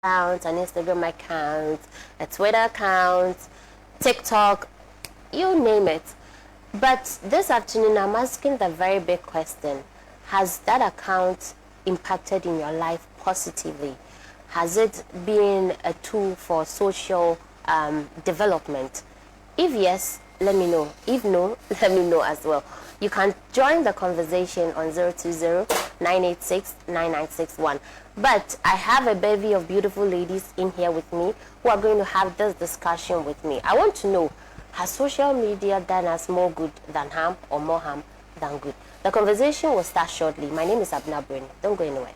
account, an Instagram account, a Twitter account, TikTok, you name it. But this afternoon, I'm asking the very big question. Has that account impacted in your life positively? Has it been a tool for social development? If yes, let me know. If no, let me know as well. You can join the conversation on 020-986-9961. But I have a bevy of beautiful ladies in here with me who are going to have this discussion with me. I want to know, has social media done us more good than harm or more harm than good? The conversation will start shortly. My name is Abna Brain. Don't go anywhere.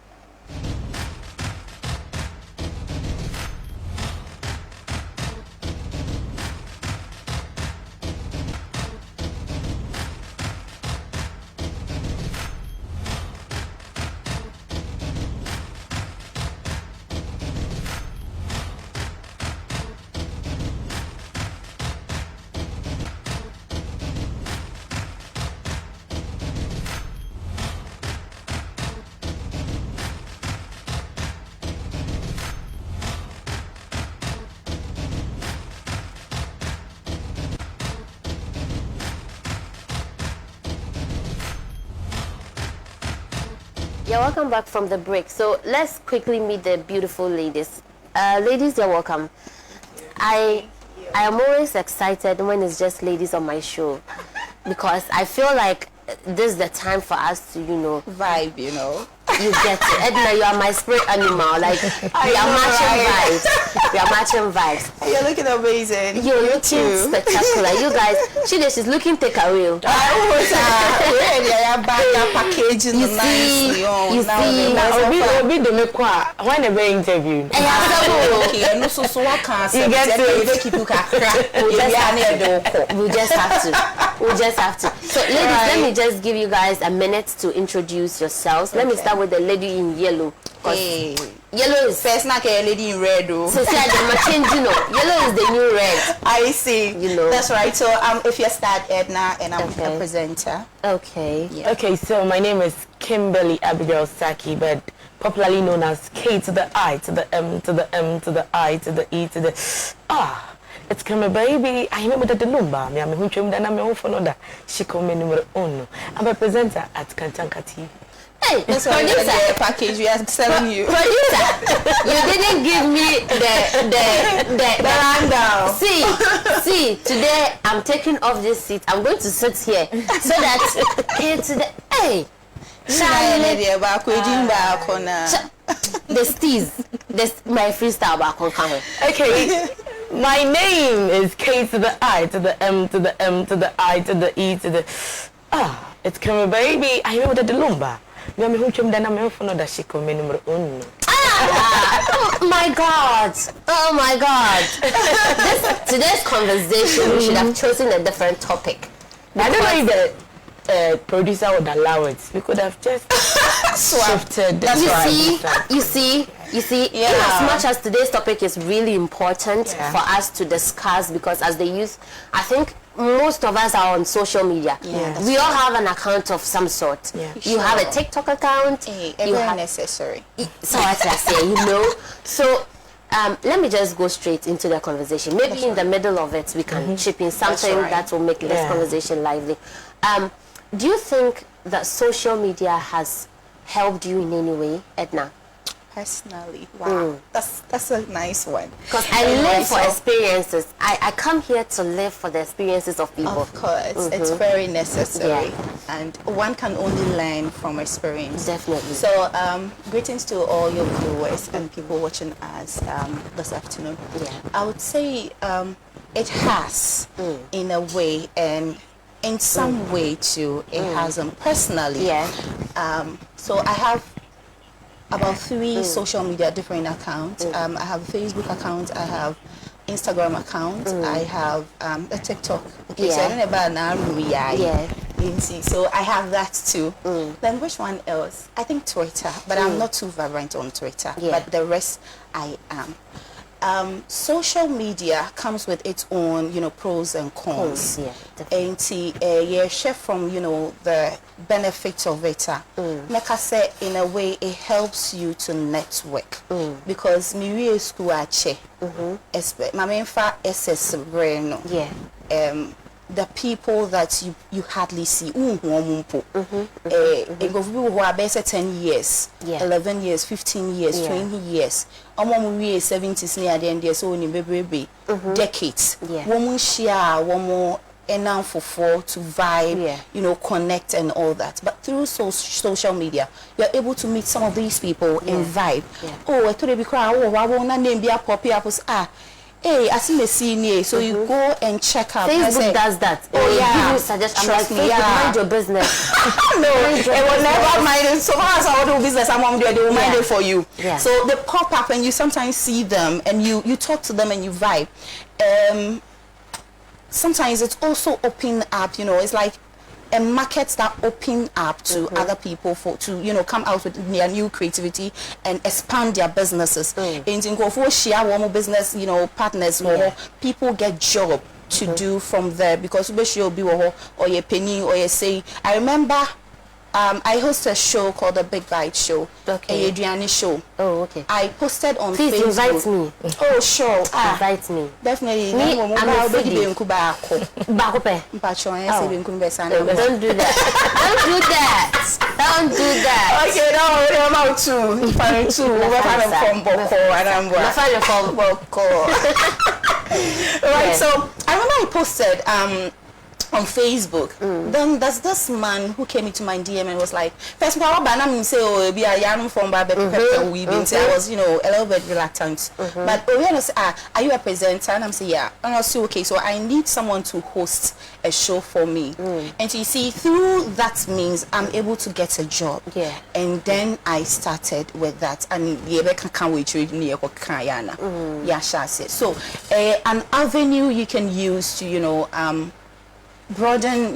You're welcome back from the break. So let's quickly meet the beautiful ladies. Ladies, you're welcome. I am always excited when it's just ladies on my show because I feel like this is the time for us to, vibe, You get it. Edna, you are my spirit animal. Like, we are matching vibes. We are matching vibes. You're looking amazing. You're looking spectacular. You guys, she's looking takeaway. Packaging you see, when they were interviewed. You get it. We just have to. So, ladies, let me just give you guys a minute to introduce yourselves. Let me start with the lady in yellow. Hey. Yellow is first like a lady in red. So yellow is the new red. I see. That's right. So if you start Edna and I'm okay. a presenter. Okay. Yeah. Okay, so my name is Kimberly Abigail Saki, but popularly known as K to the I to the M to the M to the I to the E to the It's come baby. I remember the lumba. Me am hunchum dana me ho follow that. She come numero 1. I'm a presenter at Kantanka TV. Hey, that's why the package we are selling you. Producer, you didn't give me the rundown. See, today I'm taking off this seat. I'm going to sit here so that the steez, my freestyle back on camera. Okay. My name is K to the I to the M to the M to the I to the E to the it's coming baby. I remember the lumba. Oh my God! Oh my God! Today's conversation, we should have chosen a different topic. I don't know if the producer would allow it. We could have just shifted. You see, yeah. In as much as today's topic is really important for us to discuss, because as the youth, I think most of us are on social media. Yeah, we all have an account of some sort. Yeah. You have a TikTok account. You have necessary. So I say, So let me just go straight into the conversation. Maybe in the middle of it, we can chip in something that will make this conversation lively. Do you think that social media has helped you in any way, Edna? Personally, wow, that's a nice one. Because I live for experiences. I come here to live for the experiences of people. Of course, it's very necessary, and one can only learn from experience. Definitely. So, greetings to all your viewers and people watching us this afternoon. Yeah. I would say it has, in a way, and in some way too, it hasn't personally. Yeah. So I have about 3 social media different accounts. I have a Facebook account, I have Instagram account, I have a TikTok. Okay, so I don't know about now. So I have that too. Then which one else? I think Twitter, but I'm not too vibrant on Twitter. But the rest I am. social media comes with its own, pros and cons. Yeah, and yeah, share from, the benefits of it. Like I say, in a way, it helps you to network. Because me school ache. My main fa SS brain. Yeah. The people that you hardly see. It goes who are better 10 years, 11 years, 15 years, 20 years. We 70s near the end, so in baby decades. Woman share, one more enough for to vibe, connect and all that. But through social media, you're able to meet some of these people and vibe. Oh, I thought they be crying. Oh, I want to name be a poppy apples. Hey, I see the senior, so you go and check out. Facebook does that. Oh yeah, give you suggestions. Trust me, mind your business. No, it will never mind it. So far as I do business, I'm on there. They will mind it for you. So they pop up, and you sometimes see them, and you talk to them, and you vibe. Sometimes it's also open up. It's like a market that open up to other people to come out with their new creativity and expand their businesses. In for share one business, partners, people get job to do from there because we should be or your penny or you say. I remember I host a show called the Ghpage show, a Adriani show. Oh, okay. I posted on Please Facebook. invite me. Oh, sure. Invite me. Definitely. Me, I'm a foodie. Don't do that. Don't do that. Okay, no, I'm out too. We're from Boko and I'm from Boko. Right, so I remember I posted on Facebook. Then there's this man who came into my DM and was like, first of all, I say, oh, be a young from Baby we been. I was, a little bit reluctant. But are you a presenter? And I'm saying, yeah. And I was okay, so I need someone to host a show for me. And so you see, through that means I'm able to get a job. And then I started with that. And can't wait to so an avenue you can use to, broaden,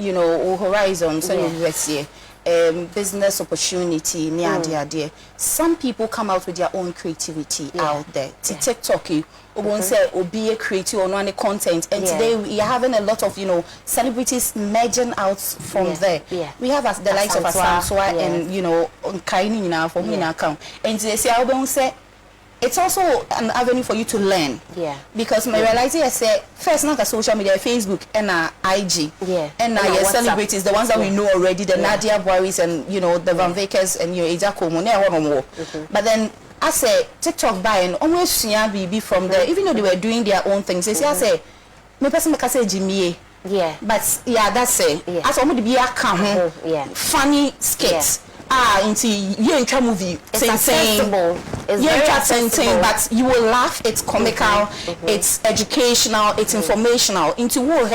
horizons and business opportunity near some people come out with their own creativity out there. TikTok you won't say or be a creative or non content and today we are having a lot of celebrities merging out from there. We have the likes of Asanswa and Kaini now for me account and they say I won't say it's also an avenue for you to learn. Because my realizing I say first not a social media, Facebook and IG. And now your celebrities, the ones that we know already, the Nadia Boris and the Van Vakers and Eja Komo, but then I say TikTok buying almost see BB from there, even though they were doing their own things. They say I say my person make say Jimmy. But that's it. As almost be a funny skits. Into you movie. It's accessible. It's very accessible. But you will laugh. It's comical. It's educational. It's informational. Into war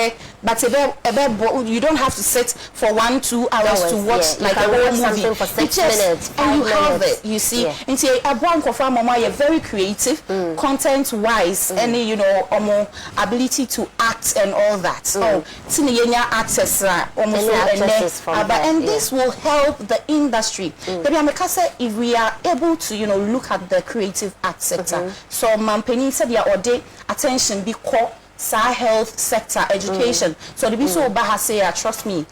but you don't have to sit for 1-2 hours to watch like a whole movie. For 6 minutes, 5 and you minutes. have it. You see, into a one mama, you're very creative, content-wise, any ability to act and all that. Access and this will help the industry. If we are able to look at the creative art sector, so Mampeni said attention be called health sector education. So the people say trust me,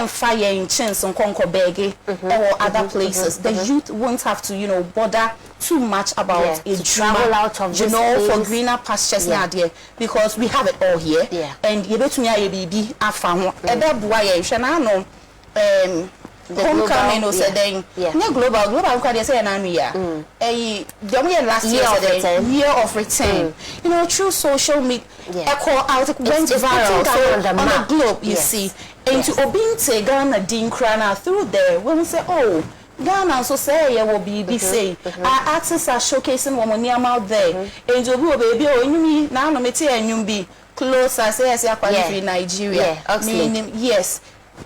fire in chance on Conco Bege or other places. The youth won't have to bother too much about a travel out of for greener pastures now there because we have it all here. And you bet me a baby I found homecoming or saying global they say last year of return. Through social media echo out went viral on the globe you see and to obinte Ghana Dinkrana through there when we say Ghana so say will be say our artists are showcasing women out there and you baby now no me and be close as in Nigeria meaning yes.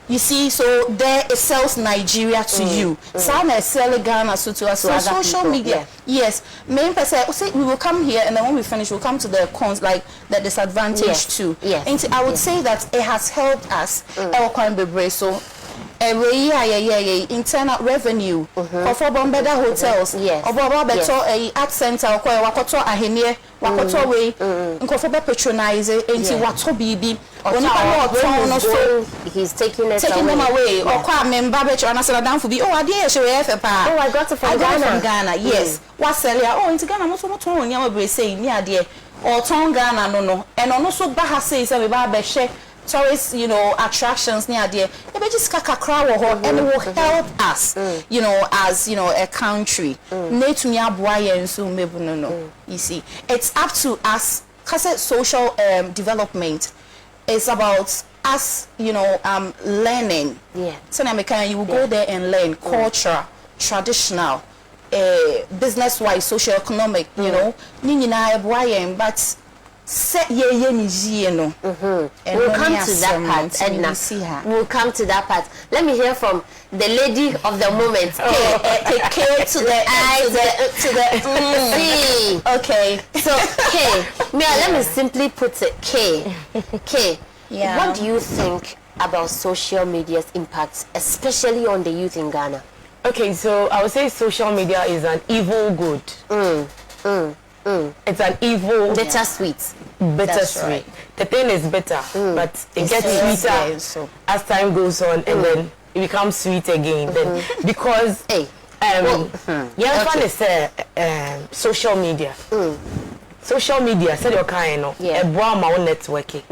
You see, so there it sells Nigeria to you. Some sell Ghana to us. So social media, yes. Main person, we will come here, and then when we finish, we'll come to the cons, like the disadvantage too. And I would say that it has helped us. So internal revenue for better hotels. Yes. Obo better art center or wakoto ahenie wakoto way nkofo be patronize enti wato bibi he's taking them away or kwa member be chana sala danfo bi oh ade ye hwe efe pa oh I got it from Ghana yes what sell ya oh enti Ghana mo so ton nya bre say ni ade or ton Ghana no and ono so ba ha say we ba be hwe tourist, attractions near there. Maybe just kakakra and it will help us, as a country. You see, it's up to us. Because social development is about us, learning. Yeah. So you will go there and learn culture, traditional, business-wise, socio-economic. But we'll come to that part, Edna. We'll come to that part. Let me hear from the lady of the moment. K to the I to the C. Okay. So K. Let me simply put it. K. Yeah. What do you think about social media's impact, especially on the youth in Ghana? Okay, so I would say social media is an evil good. It's an evil bittersweet. Right. The thing is bitter, but it gets sweeter as time goes on, and then it becomes sweet again. Then because social media. Social media said your kind of a brown networking.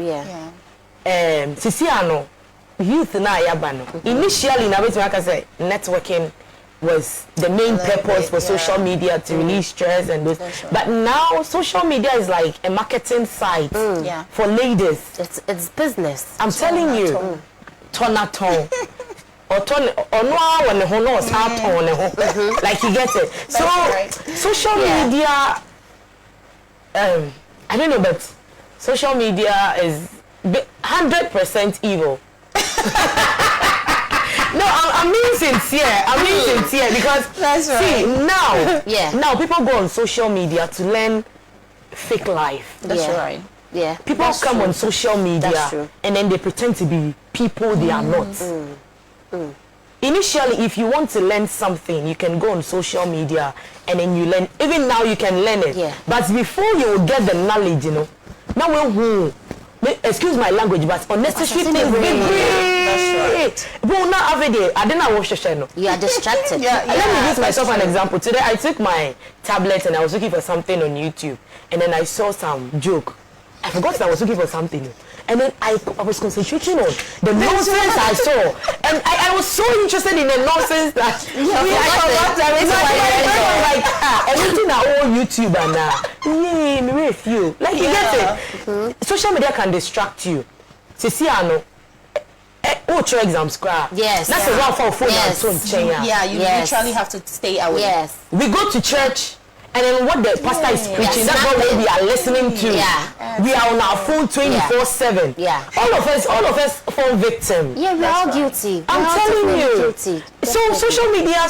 Sisiano youth na yabano. Initially, na wetin I say networking was the main purpose for social media to release stress and those. But now social media is like a marketing site for ladies. It's business. I'm telling you, tonaton. Or ton or no when the hono like you get it. So social media I don't know, but social media is 100% evil. No, I'm being sincere. Because that's right. See now people go on social media to learn fake life. That's right. Yeah. People come on social media and then they pretend to be people they are not. Initially, if you want to learn something, you can go on social media and then you learn. Even now, you can learn it. Yeah. But before you get the knowledge, now excuse my language, but unnecessary things. That's right. Well, now every day, I didn't watch the channel. You are distracted. Let me use myself an example. Today, I took my tablet and I was looking for something on YouTube, and then I saw some joke. I forgot that I was looking for something. And then I was concentrating on the nonsense I saw. And I was so interested in the nonsense that everything I own YouTube and maybe a few. Like you get it. Social media can distract you. See, I know. Your exams cry. Yes. That's a one for phone and so yeah, you literally have to stay away. Yes. We go to church. And then what the pastor is preaching, that's what we are listening to. Yeah. We are on our phone 24/7. Yeah. All of us fall victim. Yeah, we're all guilty. I'm telling you. Guilty. So social media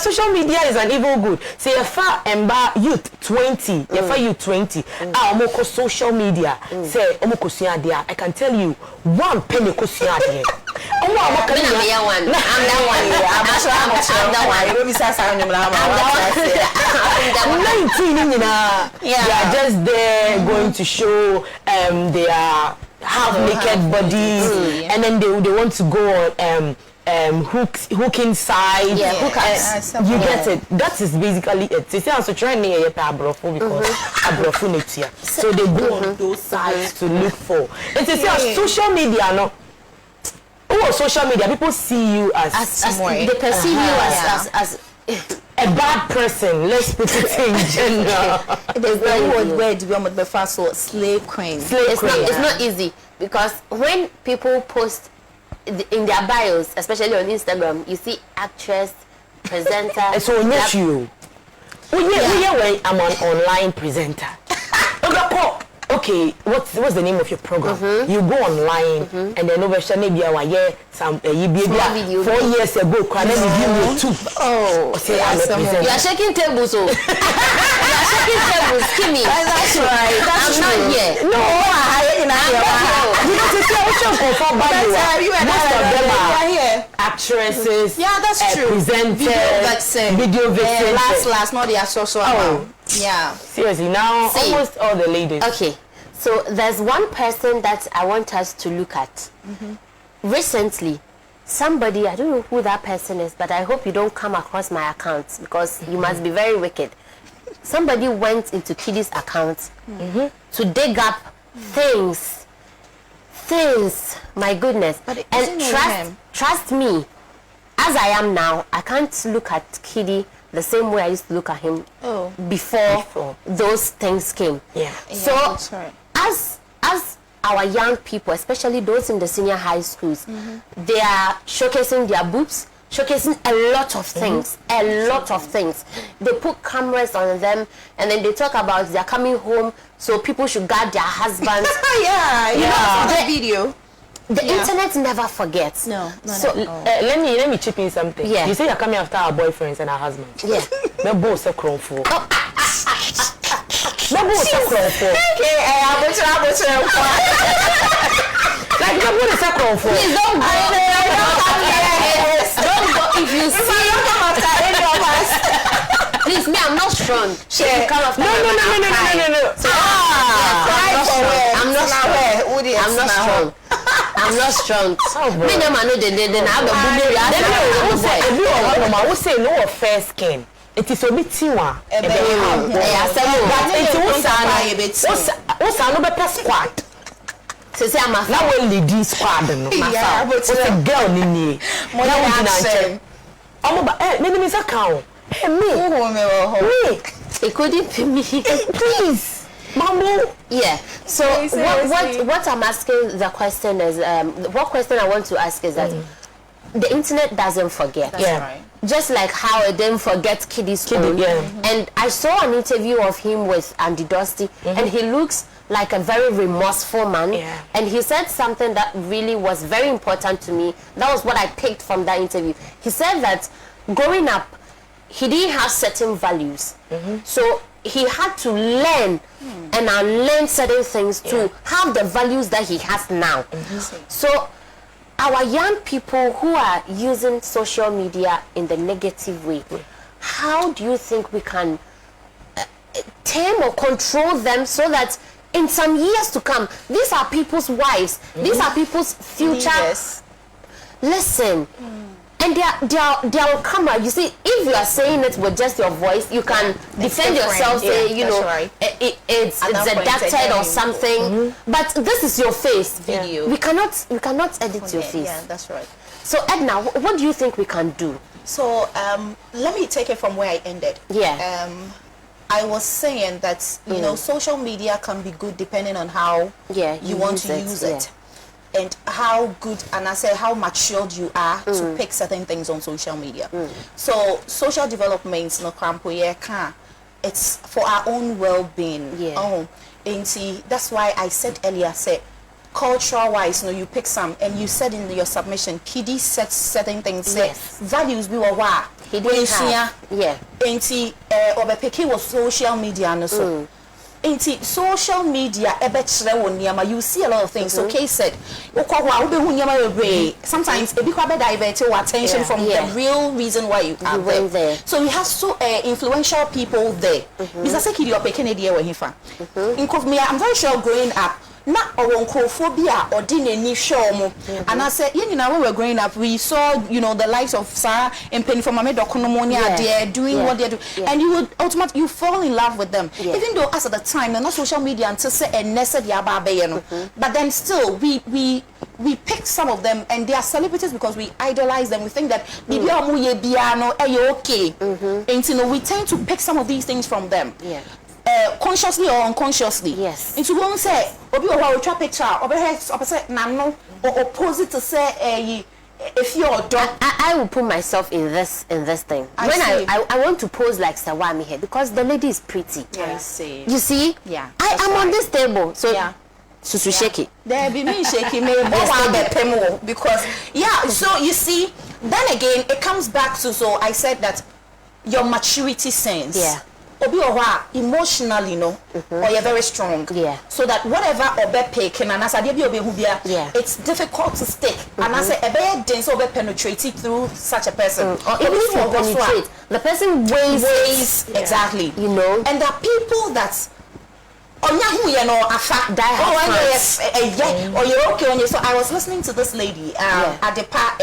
is an evil good. Say if I youth 20, if I youth 20, omoko social media. Say omoko siadia. I can tell you one penny ko siadia. I'm that one. I'm 19, they are just there going to show their half-naked bodies, and then they want to go on hook inside. Yeah, hookers. You get it. That is basically it. They say I'm so trying to get abrofu because abrofu next year. So they go on those sites to look for. And they say social media, no. Oh, social media, people see you as they perceive you as a bad person. Let's put it in general. There's the word we want the first word, slave queen. It's not easy because when people post in their bios, especially on Instagram, you see actress, presenter. So not you. I'm an online presenter. Okay, what's the name of your program? You go online and then over maybe some 4 years ago, and then you give me 2. Oh, say you are shaking tables, you are shaking tables, Kimmy. That's right. I'm not here. No, you know, actresses. Yeah, that's true. Presenters, video vixens. Last, not the social. Oh, yeah. Seriously, now almost all the ladies. Okay, so there's one person that I want us to look at. Recently, somebody, I don't know who that person is, but I hope you don't come across my account because you must be very wicked. Somebody went into Kiddy's account to dig up things, my goodness. But and trust me, as I am now, I can't look at Kiddy the same way I used to look at him before those things came. Yeah. So that's right. as our young people, especially those in the senior high schools, they are showcasing their boobs, showcasing a lot of things, They put cameras on them, and then they talk about they're coming home, so people should guard their husbands. The video. The internet never forgets. No. So let me chip in something. Yeah. You say you're coming after our boyfriends and our husbands. Yeah. My boss are crying for. My boss are crying for. Okay, Like my boss are crying for. Please don't go. Don't go if you see. I don't come after any of us. Please, me, I'm not strong. No. I'm not strong. Me no man no den have the bully. Say no fair skin. It is a bit tiwa. But it was a squad. So say I'm a now we lead squad no. Yeah, but it's a girl ni. Me me account. Hey me. It couldn't be me. Please. Mambo. Yeah. So what I'm asking the question is what question I want to ask is that the internet doesn't forget. That's right. Just like how it didn't forget Kiddy's phone. And I saw an interview of him with Andy Dusty, and he looks like a very remorseful man. And he said something that really was very important to me. That was what I picked from that interview. He said that growing up, he didn't have certain values. So he had to learn and unlearn certain things to have the values that he has now. So our young people who are using social media in the negative way, how do you think we can tame or control them so that in some years to come, these are people's wives, these are people's future. Listen, and they are on camera. You see, if you are saying it with just your voice, you can defend yourself, say, you know, it's adapted or something. But this is your face. Video. We cannot edit your face. Yeah, that's right. So Edna, what do you think we can do? So let me take it from where I ended. Yeah. I was saying that you know social media can be good depending on how you want to use it. And how good, and I say how matured you are to pick certain things on social media. So social development, no it's for our own well-being. And that's why I said earlier, cultural-wise, you pick some, and you said in your submission, Kiddy said certain things. Values we were what he didn't have. And obepeke was social media no so. Social media you see a lot of things. So Kay said sometimes it become divert your attention from the real reason why you are there. So we have so influential people there. Because I say I'm very sure growing up not phobia or didn't show mo. And I said, when we were growing up, we saw, the likes of Sarah and Penny from Amedokonomonia there doing what they're doing. And you would automatically you fall in love with them. Even though us at the time, they're not social media until say and but then still we pick some of them and they are celebrities because we idolize them. We think that okay. And we tend to pick some of these things from them. Consciously or unconsciously. Yes. And to go and say, Obi or try picture, opposite Nano, or opposite to say if you're a dog. I will put myself in this thing. I want to pose like Sawami here because the lady is pretty. I see. You see? Yeah. I am on this table. So Susu shake it. There be me shaking me because so you see, then again it comes back to so I said that your maturity sense. obi owa emotionally no or you're very strong. Yeah. So that whatever obe pick and as I obi who be it's difficult to stick. And I say ebe den so obe penetrate through such a person. Or even if you penetrate, the person weighs exactly. You know. And there are people that or you're okay. So I was listening to this lady at the part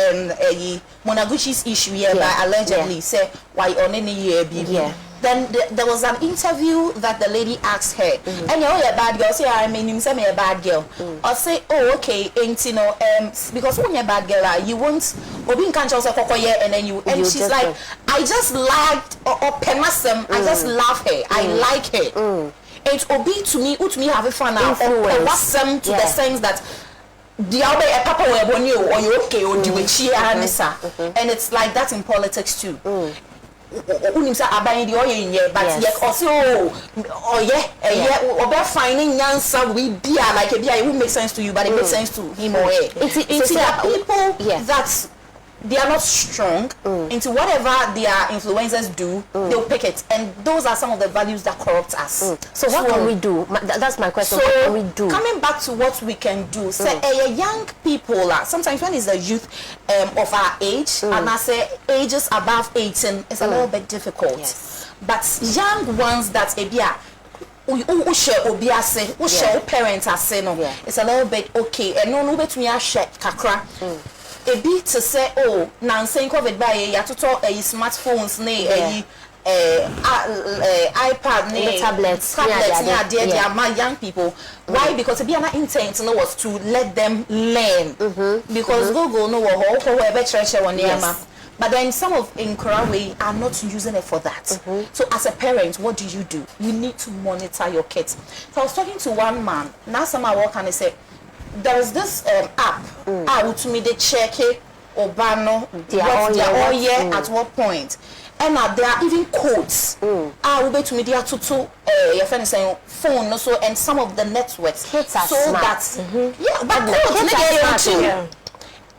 Monagushi's issue here by allegedly say why on any year baby. Then there was an interview that the lady asked her, and you're a bad girl. Say I mean, you say me a bad girl. Or say, oh okay, ain't you know, because when you're a bad girl, you won't being conscious of and then you and she's like, I just liked or pemasem, I just love her, I like her. It's obi to me have a fun now or what's them to the sense that the other a papa will born you or you okay or do it and it's like that in politics too. Unimsa abayi di oye nye but yet also or finding yansa we be like it will make sense to you but it makes sense to him or her. It's people that they are not strong into whatever their influencers do, they'll pick it. And those are some of the values that corrupt us. So what can we do? That's my question. So what can we do? Coming back to what we can do, say young people, sometimes when it's the youth of our age, and I say ages above 18, it's a little bit difficult. Yes. But young ones that who share obiase, who share parents are saying it's a little bit okay. And no bet me share kakra. A bit to say, oh, now saying COVID by a smartphones, iPad, tablets, my young people. Why? Because the intent was to let them learn. Because Google no whoever treasure one but then some of in Korean are not using it for that. So as a parent, what do? You need to monitor your kids. So I was talking to one man. Now some I work and he said, there is this app. To me they check it or banner at what point, and there are even codes. Will to me they are to your friend is saying phone also and some of the networks. Kids are so smart. That's but codes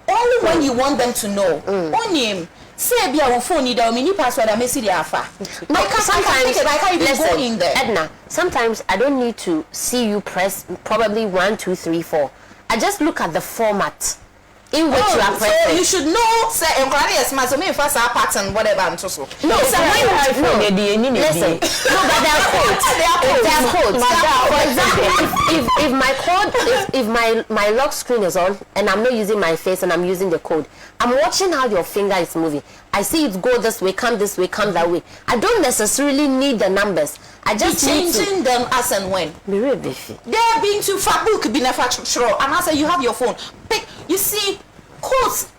only when you want them to know. Only say be our phone need a mini password and message the alpha. I can't even go in there. Edna, sometimes I don't need to see you press probably 1, 2, 3, 4. I just look at the format in which you are pressing. So you should know, say, smart. So maybe first our pattern, whatever, and so. No, so when you have listen. No, but there are codes. There are codes. For example, if my code, if my lock screen is on and I'm not using my face and I'm using the code, I'm watching how your finger is moving. I see it go this way, come that way. I don't necessarily need the numbers. I just need changing them as and when. They're being too far book be never sure. And I say you have your phone. Pick, you see, codes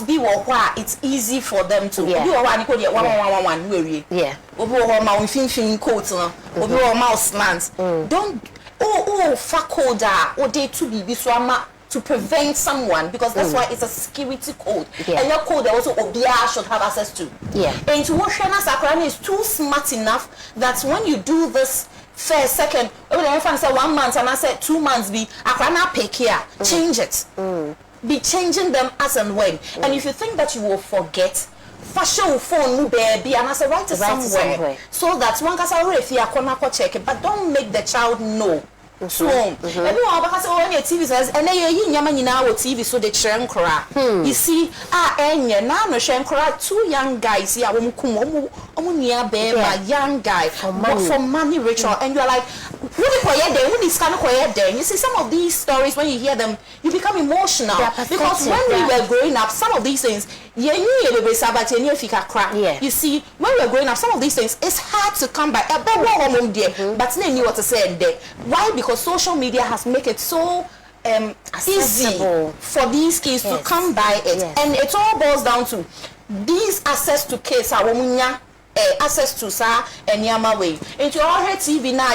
be where it's easy for them to. Yeah. Codes mouse slants. Don't fuck coder or day to be to prevent someone because that's why it's a security code. And your code also Obia should have access to. And to what Shana Sakrani is too smart enough that when you do this first, second, every time say 1 month and I said 2 months be Akrana pick here, change it. Be changing them as and when. And if you think that you will forget, fashion phone baby and I say write it somewhere so that one can already if you check it, but don't make the child know. So, everyone because when your TV says, and then you yaman TV so the chenkra. You see, now no chenkra 2 young guys here, young guy for money ritual, and you're like, what is kind of quiet there? You see, some of these stories when you hear them, you become emotional because when we were growing up, some of these things, you see, when we were growing up, some of these things it's hard to come by. But then you what to say there. Why? Because social media has made it so easy for these kids to come by it, and it all boils down to these access to kids access to sa and yama way into all her TV now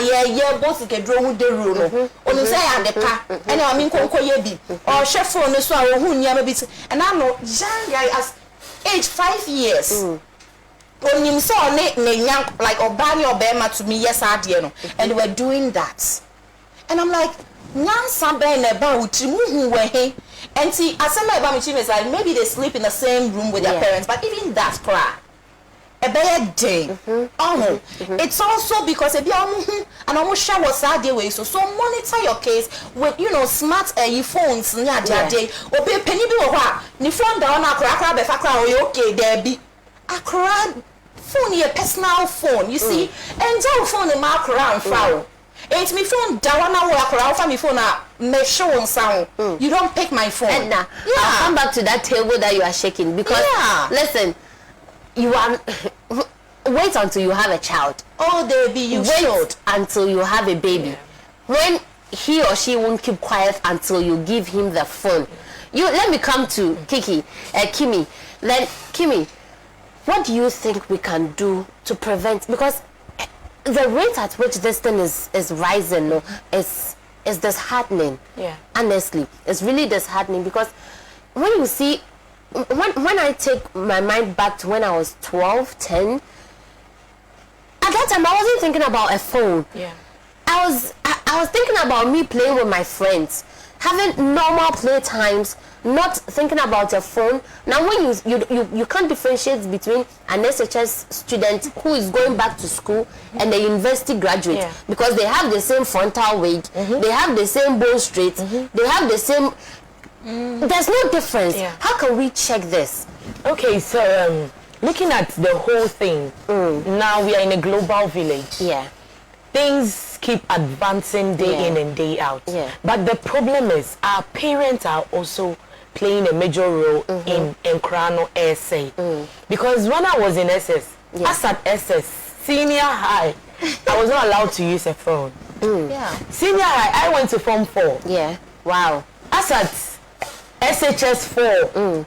both the drone the room on say and the pa and I mean konko ye bi or chef phone so who nyama bit and I know young guy as age 5 years when you saw like Obani or Bema to me yes no and they were doing that. And I'm like, and see, as some of is like maybe they sleep in the same room with their parents, but even that cry. a bad day. Oh, it's also because and almost share what's that way. So monitor your case with smart phones near day. Or be a penny be what? Ni phone down a crack be fakra okay there be a crack phone your personal phone. You see, and your phone the mark around foul. It's me phone down now work around for me phone make sure sound. You don't pick my phone. Edna, I'll come back to that table that you are shaking because listen, you are wait until you have a child. Oh, baby, you should until you have a baby. When he or she won't keep quiet until you give him the phone. Let me come to Kimi. Then Kimi, what do you think we can do to prevent, because the rate at which this thing is rising is disheartening. Yeah. Honestly, it's really disheartening because when you see, when I take my mind back to when I was 12, 10, at that time I wasn't thinking about a phone. Yeah. I was thinking about me playing with my friends, having normal play times, not thinking about a phone. Now when you can't differentiate between an SHS student who is going back to school and a university graduate because they have the same frontal wedge, they have the same bone straight, they have the same there's no difference. How can we check this? Okay, so looking at the whole thing, now we are in a global village. Yeah. Things keep advancing day in and day out. Yeah. But the problem is our parents are also playing a major role in Krano essay. Because when I was in SS, as at SS, senior high, I was not allowed to use a phone. Senior high, I went to Form 4. Yeah. Wow. As at SHS 4,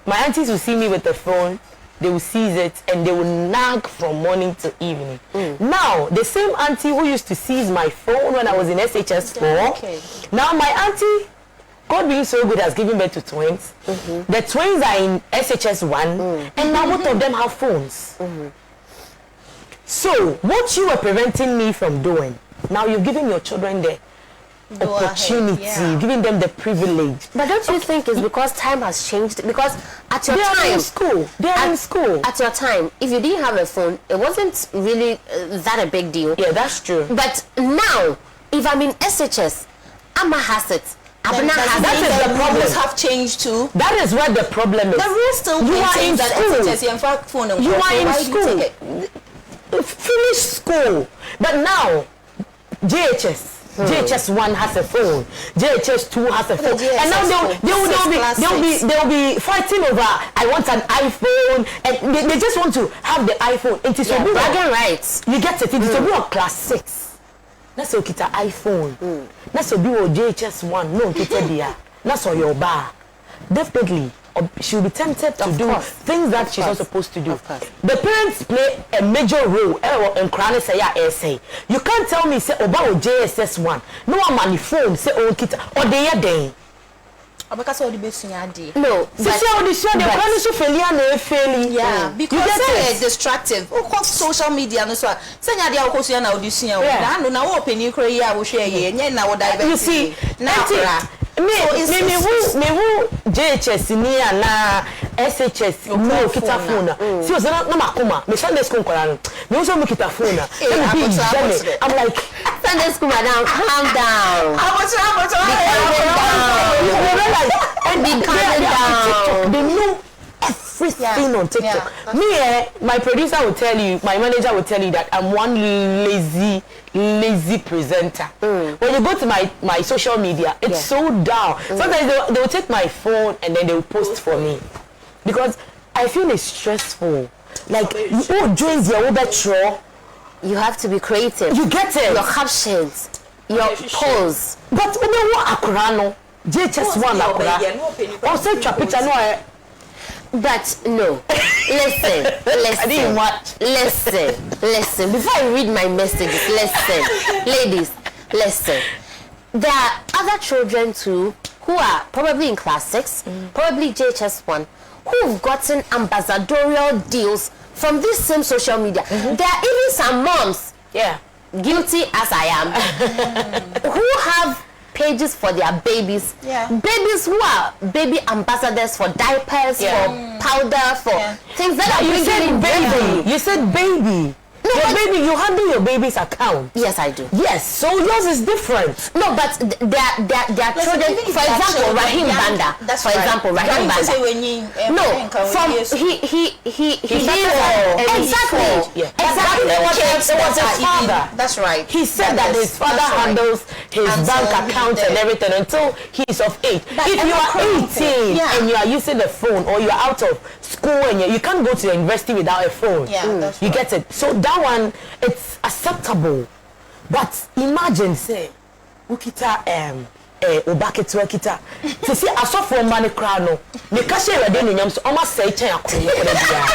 my aunties will see me with the phone, they will seize it and they will nag from morning to evening. Now, the same auntie who used to seize my phone when I was in SHS 4, now my auntie, God being so good, has given birth to twins. The twins are in SHS 1 and now both of them have phones. So, what you were preventing me from doing, now you're giving your children the opportunity, giving them the privilege. But don't you think it's because time has changed? Because at your time, they are in school. At your time, if you didn't have a phone, it wasn't really that a big deal. Yeah, that's true. But now, if I'm in SHS, Amma has it. That is the problem. Have changed too. That is what the problem is. The rules still you are in school. You are in school. Finish school. But now, JHS 1 has a phone, JHS 2 has a phone, and now they'll be fighting over I want an iPhone, and they just want to have the iPhone. It is bragging rights. You get it. It is to be on class 6. That's a kita iPhone. That's a be JHS 1. No kita dia. That's on your bar. Definitely. She'll be tempted to do things that she's not supposed to do. The parents play a major role in Krani say essay. You can't tell me say about JSS 1. No one on the phone say oh kita or they are there. No, because it's destructive. Social media no so. You see, me who JHS ni na SHS no kita phone. See, no makoma. Me Sunday school kola. Me also me kita phone. I'm like Sunday school, madam, calm down. They know everything on TikTok. Me, my producer will tell you, my manager will tell you that I'm one lazy presenter. When you go to my social media, it's so down. Sometimes they will take my phone and then they will post for me because I feel it's stressful. Like you join the Uber. You have to be creative. You get it. Your captions, your pose. But when you want Akurano, JHS 1 Akura. Also, picture no. But no, listen. I didn't watch. Listen. Before I read my messages, listen, ladies, listen. There are other children too who are probably in class 6, probably JHS 1, who've gotten ambassadorial deals from this same social media. There are even some moms, guilty as I am, who have pages for their babies. Yeah. Babies who are baby ambassadors for diapers, for powder, for things that are You said baby. You said baby. No, your baby, you handle your baby's account. Yes, I do. Yes, so yours is different. No, but their children, for example, Rahim Banda. For example, Rahim Banda. No, from he exactly. It was his father. That's right. He said that his father handles his bank account and everything until he's of age. If you are 18 and you are using the phone, or you are out of school and you can't go to the university without a phone, you get it. So that one, it's acceptable. But imagine, say, ukita obaketu akita. To see a soft for money crown no. Me kashe ready no nyam so almost say chen akon ko da bia.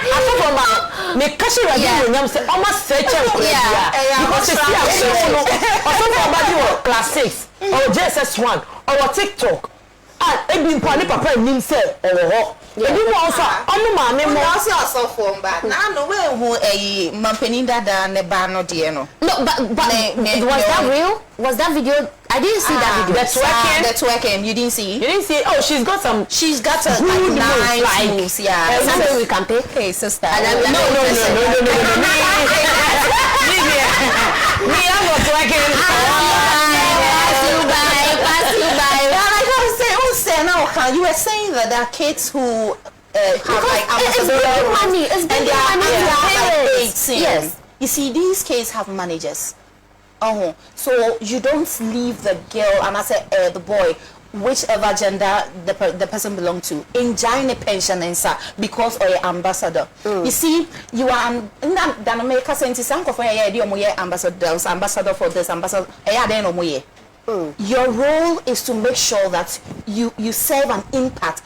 A soft for man me kashe ready no nyam say almost say chen ko da bia. Because you see a so no. A soft for body or class 6 or JSS1 or TikTok. Ah, ebi mpani papa nim say oh. Ebi mo also omo ma me mo also for mba. Na no we hu mampeni dada ne ba no de no. No, but was that real? Was that video? I didn't see that video. That's working. You didn't see? You didn't see? Oh, she's got a good nice moves. Yeah. Something we can pay. Hey, sister. No. Me, I'm not working. Pass you by. I gotta say, now, you were saying that there are kids who have like money. It's big money. Yes. You see, these kids have managers. So you don't leave the girl, and I say the boy, whichever gender the person belongs to, enjoying a pension because or an ambassador. You see, you are in that America sense, ambassador for this, ambassador. Your role is to make sure that you serve an impact.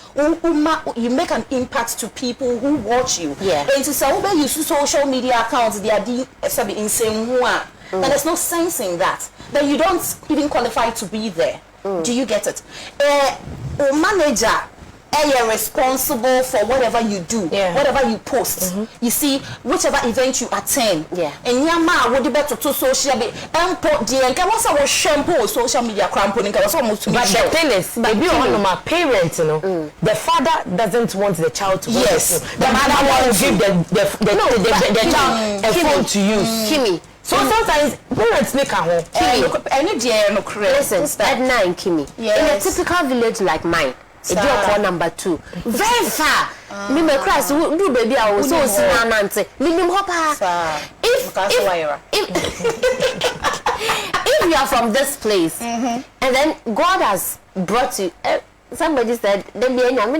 You make an impact to people who watch you. Yeah. And to say, you use social media accounts, they are insane. And there's no sense in that. Then you don't even qualify to be there. Do you get it? A manager, you're responsible for whatever you do, whatever you post. You see, whichever event you attend. And yama would be better to social media. And what's our shampoo social media cramping? But the thing is, maybe one of my parents, you know, the father doesn't want the child to work. The mother wants to give the child a phone to use. Kimi. So sometimes parents make a home. Listen, Edna and Kimi. In a typical village like mine, a girl call number 2. Very far. Me me cross do baby I was so sinanante. Minim hopa. If you are from this place and then God has brought you somebody said there be any God knows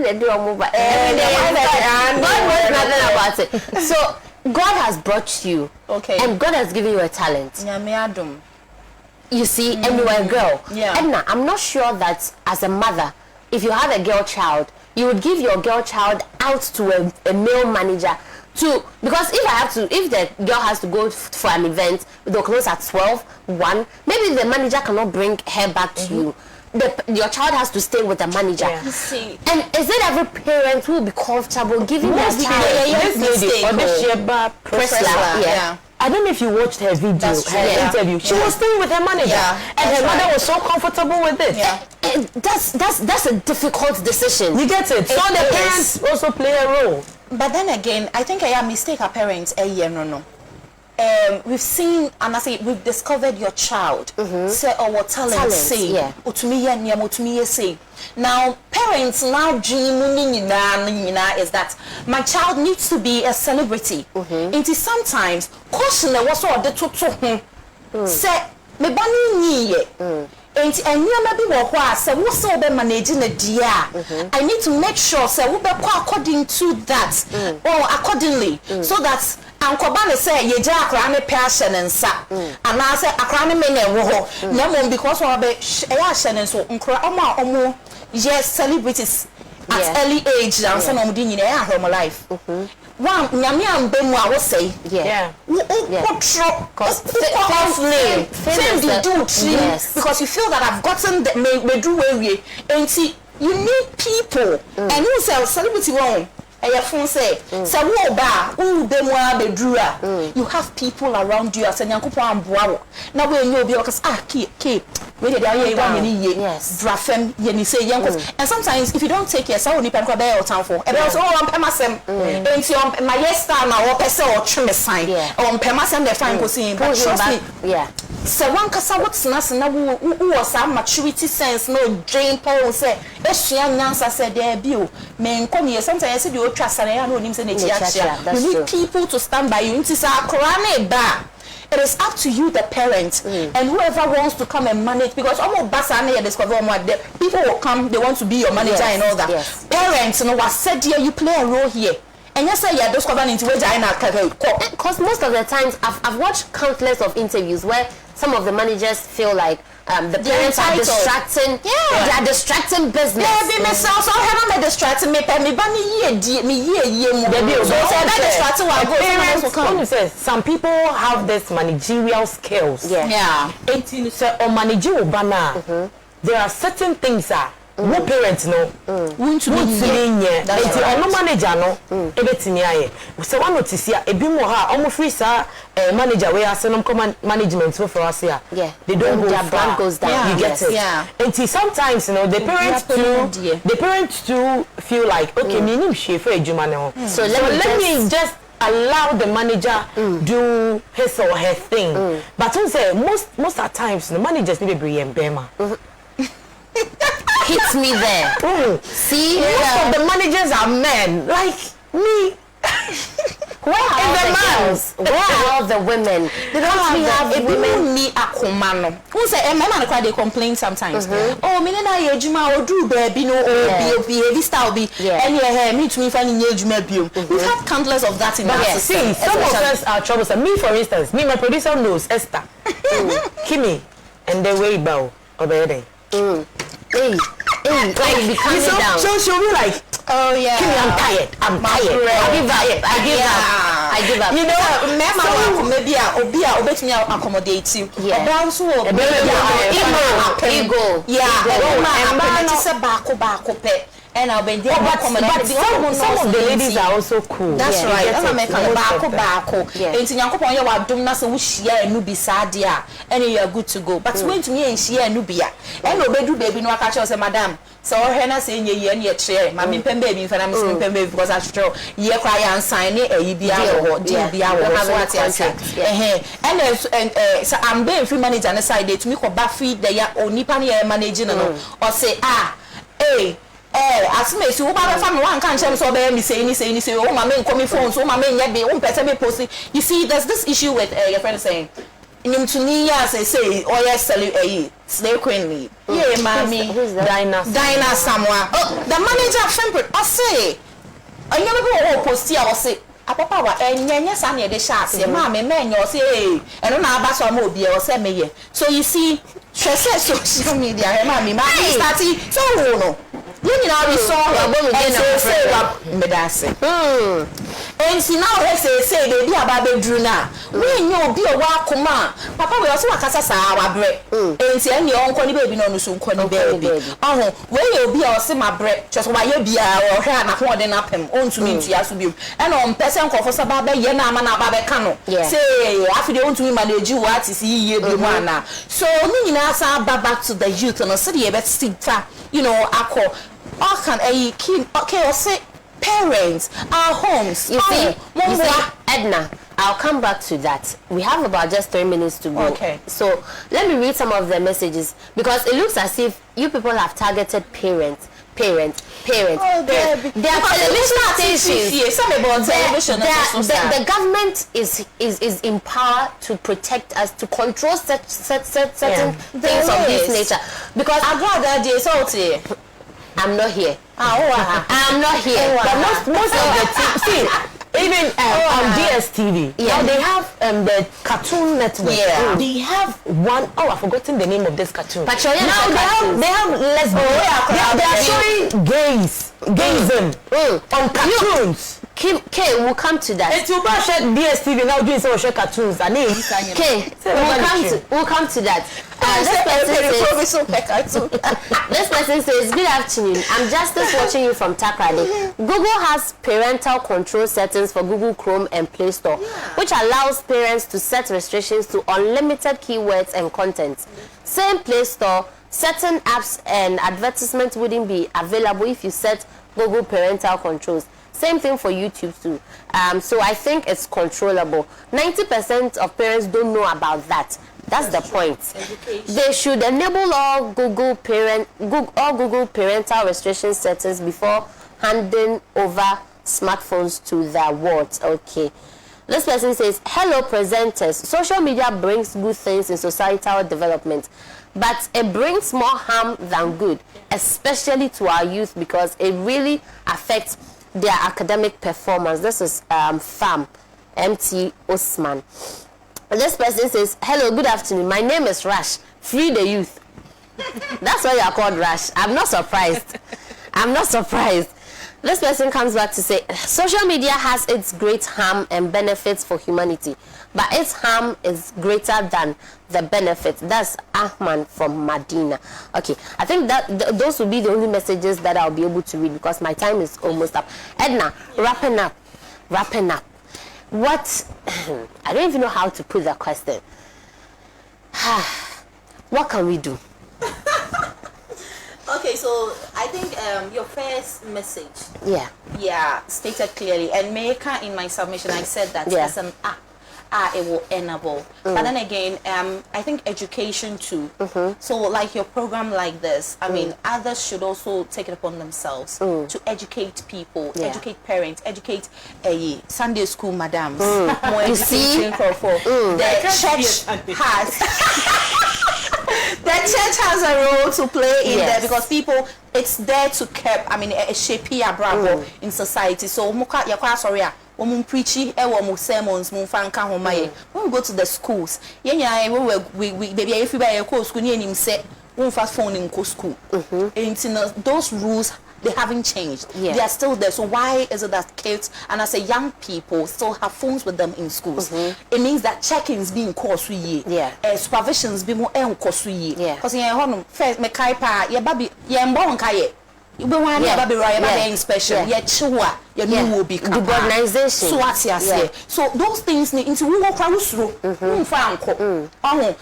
nothing about it. So God has brought you, and God has given you a talent. You see, and you are a girl. Edna, I'm not sure that as a mother, if you have a girl child, you would give your girl child out to a male manager because if the girl has to go for an event, they'll close at 12:1. Maybe the manager cannot bring her back to you. Your child has to stay with the manager. You see. And is it every parent who will be comfortable giving their child I don't know if you watched her video, her interview. She was staying with her manager, and her mother was so comfortable with it. That's a difficult decision. You get it? So the parents also play a role. But then again, I think I am mistake our parents. No. We've seen, and I say we've discovered your child. Say what talent say. Say. Now parents now dreaming is that my child needs to be a celebrity. It is sometimes caution what's all the to say me bani and you maybe what say what's all the managing the dear. I need to make sure say we be according to that or accordingly so that Ankobane say ye ja akra ne passion nsa and I say akra ne me na wo ho nyamon because we be e ya hye so nkra omo yes celebrities at early age and say no di nyina e ahom life one nyame ambe mu a wo say because you feel that I've gotten the me do we and see you need people and you say celebrity one you have people around you as a now when you be because we dey dey one ye yes drafem ye ni say young and sometimes if you don't take care so ni pen ko be your town for e be so on pemasem enti on my yes star na wo pese o twe me sign on pemasem the fine go see but trust me so one kasa what's na wo was maturity sense no drain paul say esua nyansa say there bi o me nko me sometimes say the o twa sare ya no nim say na chia you need people to stand by you nti say akora na ba. It is up to you, the parent, and whoever wants to come and manage. Because almost basa na discover what people will come. They want to be your manager and all that. Yes. Parents, you know what said here, you play a role here. And yes, yeah, discover into which I because most of the times I've watched countless of interviews where some of the managers feel like the parents are distracting. They are distracting business. Yeah, be myself. So I haven't distracting me. Me ba me ye mo. So that distracting will go. Parents, some people have this managerial skills. Yeah. 18 so on managerial banner. There are certain things no parents no won't be that's no manager no ebetimi aye so one notice ya ebi mo ha omo free sa manager we ase no command management for us here they don't go, their brand goes down. You get it and sometimes you know the parents too feel like okay me nim hwe for adwuma ne ho so let me just allow the manager do his or her thing but don't say most at times the managers need to be in Bema. Hits me there. See, most of the managers are men like me. Where are the men? Where are all the women? They don't have women. Me akomano. Who say men they complain sometimes. Oh, me na ye juma o do baby no be style be. And yeah, me to me finding ye juma bio. We have countless of that in our See, system. some of us are troublesome. Me, for instance, my producer knows Esther, Kimi, and the way bow or the like be coming down. So she'll be like, oh yeah, Kimi, I'm tired. I give up. You know, mama maybe obet me accommodate you. Ego. And I'll be there. But some of the ladies are also cool. That's right. That's what I'm saying. And in Yankopon, you are doing nothing. We share a newbie sadia, and you are good to go. But when to me and share a nubia, and obey do baby no catch us, madam. So Hannah saying ye and your chair, mammy pen baby, if I'm saying pen baby because I show ye cry and sign it, a EBR or DBR or have what I said. And so I'm being free manager on the side to me or Buffy, they are only penny managing or say, hey. As me so ba fa me wan kan chem so be me say oh my men come phone so my men be one person be posting. You see there's this issue with your friend saying in to me say oh yes sell slave queen yeah mommy Dinah Samoa the manager friend I say I never go post here or say apapa wa enyenye sa na de sha ase ma me menyo say eno na aba so ma obi e o say meye so you see social media ma me start so no you know we saw me da say and see now let's say they be aba be dru na we nyo obi o wa akoma papa we o so wakasa sa wa bre and see any onko ni baby no so nko ni baby we obi o se ma bre just wa ye bia o hwe na ho de na pem ontumi ntua so bi and on person nkofo sa ba be ye na ama na ba be ka no say afide ontumi manage what is ye bi mu ana so ni nyina sa back to the youth no so dey be sita you know akọ all can okay or say parents our homes you see Edna, I'll come back to that. We have about just 3 minutes to go. Okay. So let me read some of the messages because it looks as if you people have targeted parents. There are television stations. The government is empowered to protect us, to control certain things of this nature. Because I'm not here. I'm not here. But most of the see. Even on DSTV, now they have the Cartoon Network. They have one. Oh, I've forgotten the name of this cartoon. But now they have lesbian. They are showing gayism on cartoons. Okay, we'll come to that. It's about DSTV now doing some cartoons. Okay, we'll come to that. This person says, good afternoon. I'm just watching you from Takrade. Google has parental control settings for Google Chrome and Play Store, which allows parents to set restrictions to unlimited keywords and content. Same Play Store, certain apps and advertisements wouldn't be available if you set Google parental controls. Same thing for YouTube too. So I think it's controllable. 90% of parents don't know about that. That's the point. Education. They should enable all Google parental restriction settings before handing over smartphones to their wards. Okay. This person says, hello presenters. Social media brings good things in societal development, but it brings more harm than good, especially to our youth, because it really affects their academic performance. This is FAM, MT Osman. This person says, hello, good afternoon. My name is Rash. Free the youth. That's why you are called Rash. I'm not surprised. I'm not surprised. This person comes back to say, social media has its great harm and benefits for humanity, but its harm is greater than the benefits. That's Ahman from Medina. Okay, I think that those will be the only messages that I'll be able to read because my time is almost up. Edna, wrapping up. What, I don't even know how to put that question. What can we do? Okay, so I think your first message, stated clearly, and Maker in my submission, I said that as an it will enable. But then again, I think education too. So like your program like this, I mean, others should also take it upon themselves to educate people, educate parents, educate Sunday school madams. You see, the church has. The church has a role to play in there because people, it's there to keep, I mean, shape your bravo in society. So, when we preach sermons, when we go to the schools, if you buy a school, you say, we fast phone in school. And those rules, they haven't changed. They are still there. So why is it that kids and I say young people still have phones with them in schools? It means that check-ins being course supervisions be more because first me kai pa ye baby ye mbon kai you be one baby right inspection ye chiwa ye new will be organization so those things need into we work usuru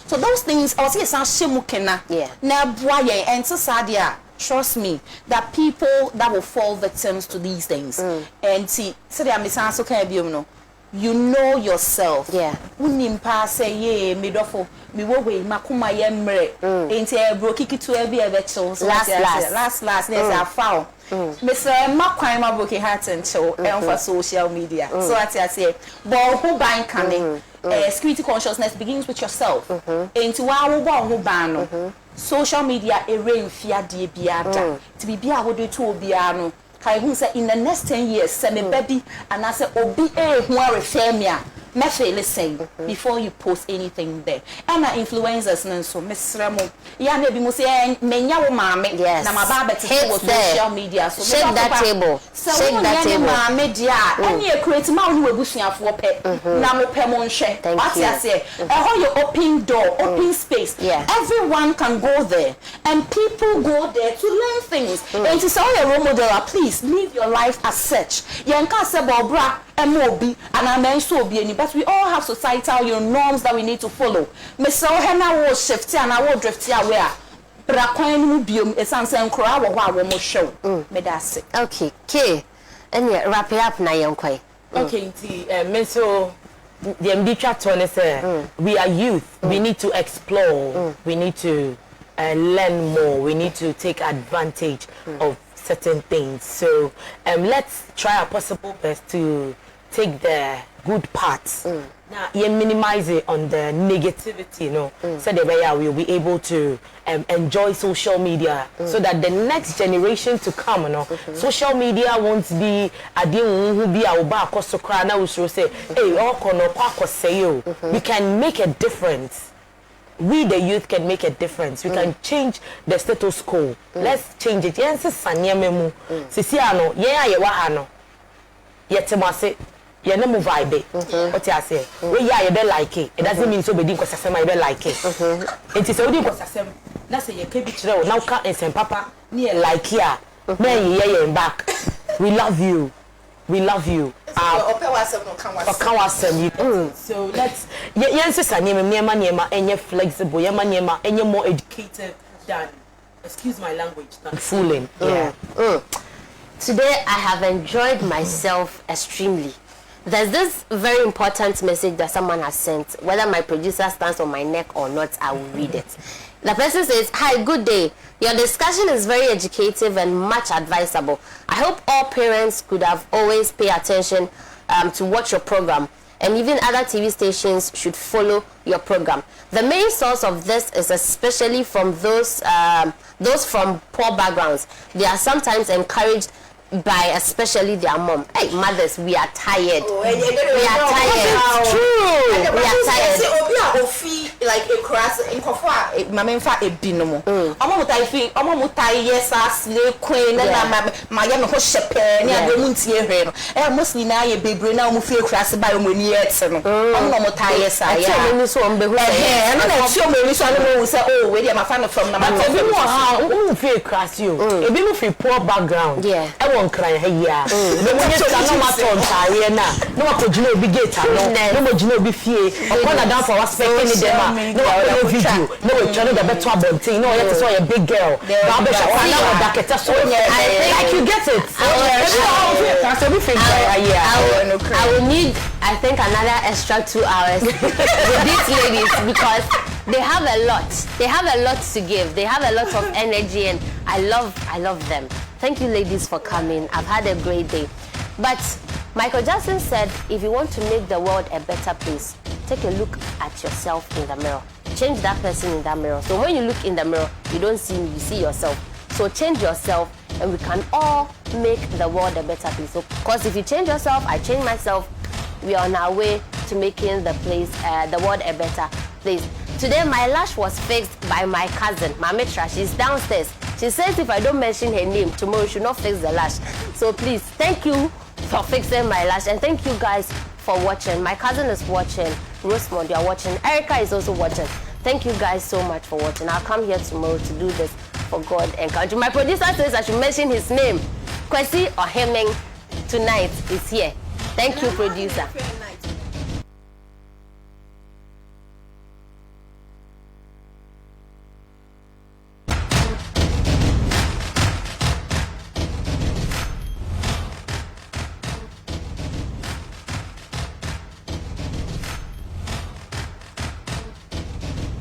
so those things I say san shemu kena na bua ye ente sadia. Trust me that people that will fall victims to these things and see so they are missing so can be you know yourself unimpa say ye midofo mi wo we makuma ye mre enti bro kiki to e be a vecho last there's a foul Mr. Makwan ma broke heart and show for social media so I say but who ban coming security consciousness begins with yourself enti wa wo who ban social media rain fear de biada to be bia wo do to obiano kai hu say in the next 10 years say me baby and I say obi hu refer me a me feel say before you post anything there and influencers nso so mesremo ya na bi mo say menya wo maame na ma ba beti for social media so shake that table maame dia any create ma wo webusuafo pe na mo pe mo nhwe what you say your open door open space everyone can go there and people go there to learn things and to say your role model please live your life as such yenka say bobra MOB and I mention obi but we all have societal norms that we need to follow. Mr. Ohena will shift and I will drift away. Brakwan biom esanse nkora wo ho a wo show. Me that's it. Okay, K. And wrap it up na yenkwai. Okay, me so the ambitcha tone say we are youth. We need to explore. We need to learn more. We need to take advantage of certain things. So let's try our possible best to take the good parts. Now you minimize it on the negativity, so that way we will be able to enjoy social media so that the next generation to come, social media won't be a deal who be our back or so cry now we should say, hey, we can make a difference. We the youth can make a difference. We can change the status quo. Let's change it. Yes, sanya memu. Sisi ano, ye wa ano. Yetemase, ye no move vibe. What you say? We ya be like it. It doesn't mean so be din kwasasem you be like it. It is odi kwasasem. Na say ye kebi chire now can ensem papa na like here. Me ye back. We love you. We love you. So let's yeah, flexible, yeah, more educated than, excuse my language, than fooling. Yeah. Today I have enjoyed myself extremely. There's this very important message that someone has sent. Whether my producer stands on my neck or not, I will read it. The person says, "Hi, good day. Your discussion is very educative and much advisable. I hope all parents could have always pay attention to watch your program, and even other TV stations should follow your program. The main source of this is especially from those from poor backgrounds. They are sometimes encouraged by especially their mom. Hey, mothers, we are tired. We are tired. It's true. We are tired. Like a cross in Kofa, Mamma, a binomo. Omomutai, yes, as the queen, and my young shepherd, and the Muntier. And mostly now a baby now feel cross by Muniets. Omomutai, yes, I am. And I'm sure maybe someone will say, oh, wait, I'm a fan from the how feel cross you. A bit of poor background. Yeah. I won't cry here. No one is no matter on Tariana. No one could you be gay. No one you be fear. Upon a down for us spending them. No video. No channel the better about no yet saw a big girl. Like you get it. I will need, I think, another extra 2 hours with these ladies because they have a lot. They have a lot to give. They have a lot of energy, and I love them. Thank you, ladies, for coming. I've had a great day. But Michael Jackson said, if you want to make the world a better place, take a look at yourself in the mirror. Change that person in that mirror. So when you look in the mirror, you don't see me, you see yourself. So change yourself, and we can all make the world a better place. Because if you change yourself, I change myself, we are on our way to making the world a better place. Today, my lash was fixed by my cousin, Mamitra. She's downstairs. She says if I don't mention her name, tomorrow she will not fix the lash. So please, thank you for fixing my lash, and thank you guys for watching. My cousin is watching. Rosemond, you are watching. Erica is also watching. Thank you guys so much for watching. I'll come here tomorrow to do this for God and country. My producer says I should mention his name. Kwesi or Heming tonight is here. Thank you, producer.